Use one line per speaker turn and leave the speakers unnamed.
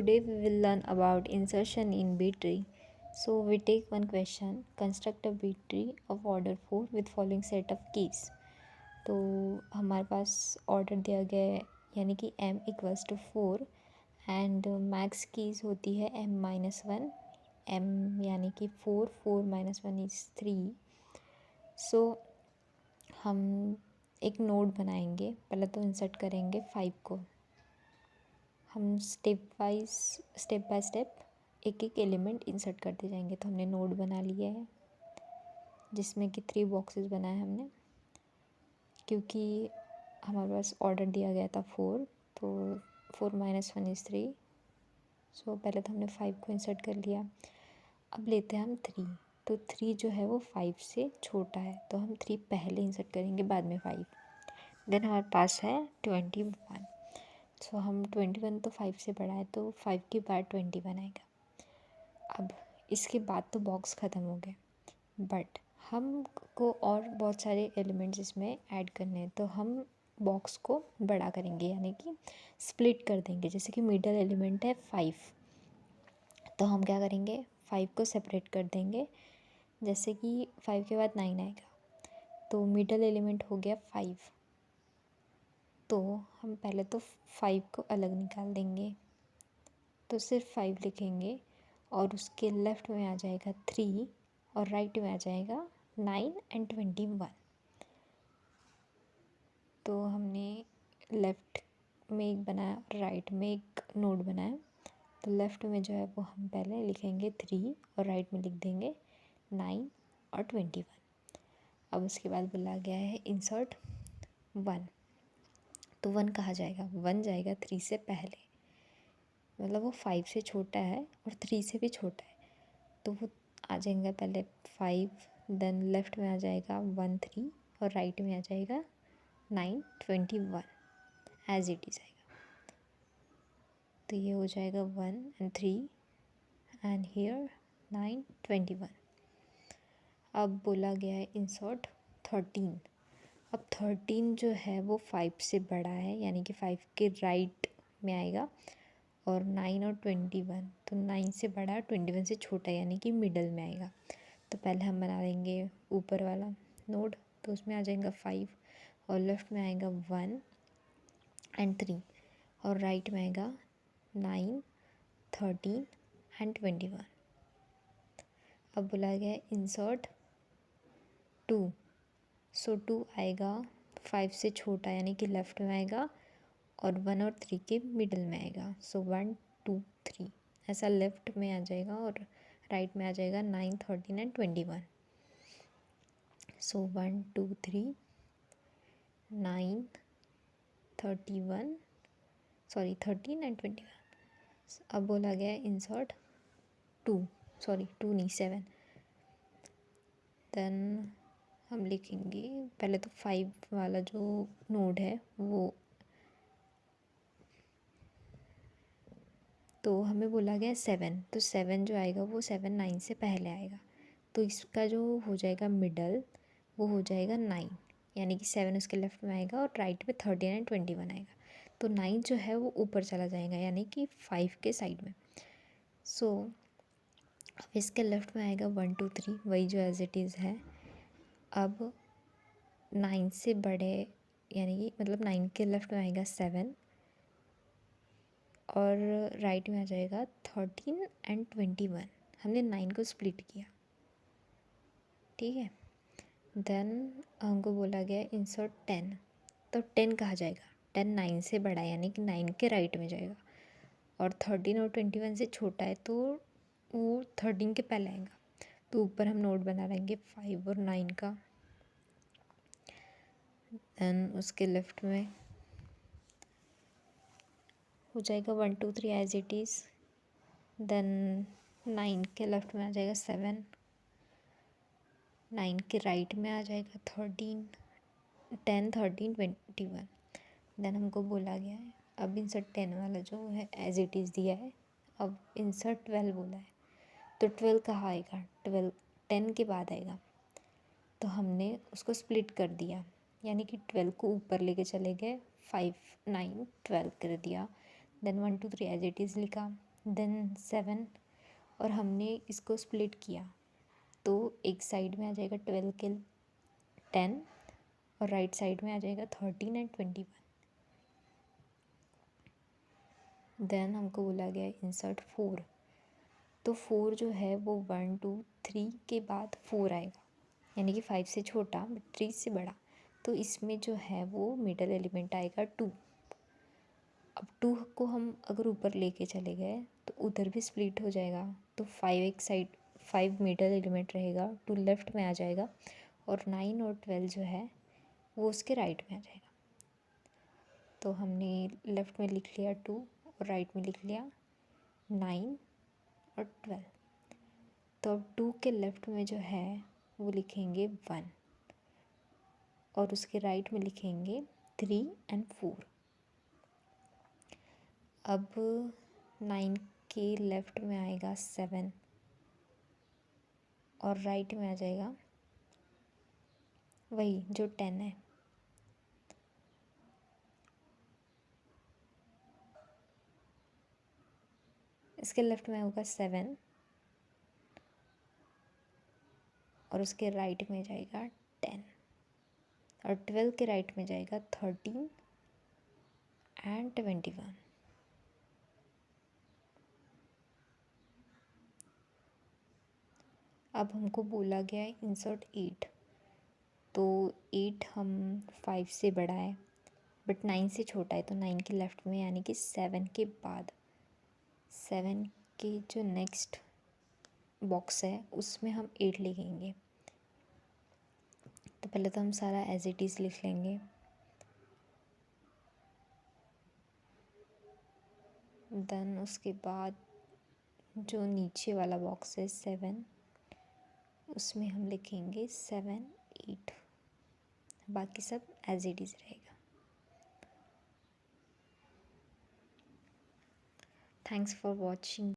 Today we will learn about insertion in B tree. So we take one question, construct a B tree of order 4 with following set of keys. तो हमारे पास order दिया गया है यानी कि m equals to 4 and max keys होती है m-1 m यानी कि 4 माइनस 1 इज़ 3. सो हम एक नोड बनाएंगे. पहले तो इंसर्ट करेंगे 5 को. हम स्टेप बाय स्टेप एक एक एलिमेंट इंसर्ट करते जाएंगे. तो हमने नोड बना लिया है जिसमें कि 3 बॉक्सेस बनाए हमने, क्योंकि हमारे पास ऑर्डर दिया गया था 4. तो 4 माइनस 1 इज़ 3. सो पहले तो हमने 5 को इंसर्ट कर लिया. अब लेते हैं हम 3. तो 3 जो है वो 5 से छोटा है, तो हम 3 पहले इंसर्ट करेंगे, बाद में 5. देन हमारे पास है 21. सो हम 21 तो 5 से बड़ा है, तो 5 के बाद 21 आएगा. अब इसके बाद तो बॉक्स ख़त्म हो गए, बट हमको और बहुत सारे एलिमेंट्स इसमें ऐड करने हैं. तो हम बॉक्स को बड़ा करेंगे, यानी कि स्प्लिट कर देंगे. जैसे कि मिडल एलिमेंट है 5, तो हम क्या करेंगे, 5 को सेपरेट कर देंगे. जैसे कि 5 के बाद 9 आएगा, तो मिडल एलिमेंट हो गया 5. तो हम पहले तो 5 को अलग निकाल देंगे, तो सिर्फ 5 लिखेंगे और उसके लेफ़्ट में आ जाएगा 3 और राइट में आ जाएगा 9 एंड 21. तो हमने लेफ़्ट में एक बनाया और राइट में एक नोड बनाया. तो लेफ़्ट में जो है वो हम पहले लिखेंगे 3 और राइट में लिख देंगे 9 और 21. अब उसके बाद बोला गया है इंसर्ट 1. तो 1 कहाँ जाएगा, 1 जाएगा 3 से पहले, मतलब वो 5 से छोटा है और 3 से भी छोटा है. तो वो आ जाएगा पहले 5, देन लेफ़्ट में आ जाएगा 1 3 और राइट में आ जाएगा 9 21 एज इट इज़ आएगा. तो ये हो जाएगा 1 एंड 3 एंड हियर 9 21. अब बोला गया है इंसर्ट 13. अब 13 जो है वो 5 से बड़ा है, यानी कि 5 के राइट में आएगा, और 9 और 21, तो 9 से बड़ा 21 से छोटा, यानी कि मिडल में आएगा. तो पहले हम बना लेंगे ऊपर वाला नोड. तो उसमें आ जाएगा 5 और लेफ़्ट में आएगा 1 एंड 3 और राइट में आएगा 9 13 एंड 21. अब बोला गया है इंसर्ट 2. सो 2 आएगा 5 से छोटा, यानी कि लेफ़्ट में आएगा, और 1 और 3 के मिडल में आएगा. सो 1 2 3 ऐसा लेफ़्ट में आ जाएगा और राइट में आ जाएगा 9 13 एंड 21. So 1 2 3 9 13 and 21. अब बोला गया है इंसर्ट 2 नहीं 7. देन हम लिखेंगे पहले तो 5 वाला जो नोड है वो, तो हमें बोला गया 7. तो 7 जो आएगा वो 7 9 से पहले आएगा. तो इसका जो हो जाएगा मिडल वो हो जाएगा 9, यानी कि 7 उसके लेफ़्ट में आएगा और राइट में 13 एंड 21 आएगा. तो 9 जो है वो ऊपर चला जाएगा, यानी कि 5 के साइड में. सो अब इसके लेफ़्ट में आएगा 1 2 3, वही जो एज इट इज़ है. अब 9 से बड़े, यानी कि मतलब 9 के लेफ़्ट में आएगा 7 और राइट में आ जाएगा 13 एंड 21. हमने 9 को स्प्लिट किया, ठीक है. देन हमको बोला गया इंसर्ट 10. तो 10 कहाँ जाएगा, 10 9 से बड़ा है, यानी कि 9 के राइट में जाएगा, और 13 और 21 से छोटा है, तो वो 13 के पहले आएगा. तो ऊपर हम नोड बना लेंगे 5 और 9 का. देन उसके लेफ़्ट में हो जाएगा 1 2 3 एज इट इज़. देन 9 के लेफ़्ट में आ जाएगा 7, 9 के राइट में आ जाएगा 13 10 13 21. देन हमको बोला गया है अब इंसर्ट 10 वाला जो है एज इट इज़ दिया है. अब इंसर्ट 12 बोला है, तो 12 कहाँ आएगा, 12 10 के बाद आएगा. तो हमने उसको स्प्लिट कर दिया, यानी कि 12 को ऊपर लेके चले गए, 5 9 12 कर दिया. देन 1 2 3 एज इट इज़ लिखा. देन 7, और हमने इसको स्प्लिट किया तो एक साइड में आ जाएगा 12 के 10 और राइट साइड में आ जाएगा 13 एंड 21। देन हमको बोला गया इंसर्ट 4, तो 4 जो है वो 1 2 3 के बाद 4 आएगा, यानी कि 5 से छोटा बट 3 से बड़ा। तो इसमें जो है वो मिडल एलिमेंट आएगा 2। अब 2 को हम अगर ऊपर लेके चले गए तो उधर भी स्प्लिट हो जाएगा, तो 5 एक साइड, 5 मिडल एलिमेंट रहेगा, 2 लेफ्ट में आ जाएगा और 9 और 12 जो है वो उसके राइट में आ जाएगा। तो हमने लेफ़्ट में लिख लिया 2 और राइट में लिख लिया 9 और 12। तो अब 2 के लेफ़्ट में जो है वो लिखेंगे 1 और उसके राइट में लिखेंगे 3 एंड 4। अब 9 के लेफ़्ट में आएगा 7 और राइट में आ जाएगा वही जो 10 है। इसके लेफ़्ट में होगा 7 और उसके राइट में जाएगा 10 और 12 के राइट में जाएगा 13 एंड 21। अब हमको बोला गया है इंसर्ट 8, तो 8 हम 5 से बड़ा है बट 9 से छोटा है, तो 9 के लेफ़्ट में यानी कि 7 के बाद 7 के जो नेक्स्ट बॉक्स है उसमें हम 8 लिखेंगे। तो पहले तो हम सारा एज इट इज़ लिख लेंगे। देन उसके बाद जो नीचे वाला बॉक्स है 7, उसमें हम लिखेंगे 7 8, बाकी सब एज इट इज़ रहेगा। Thanks for watching.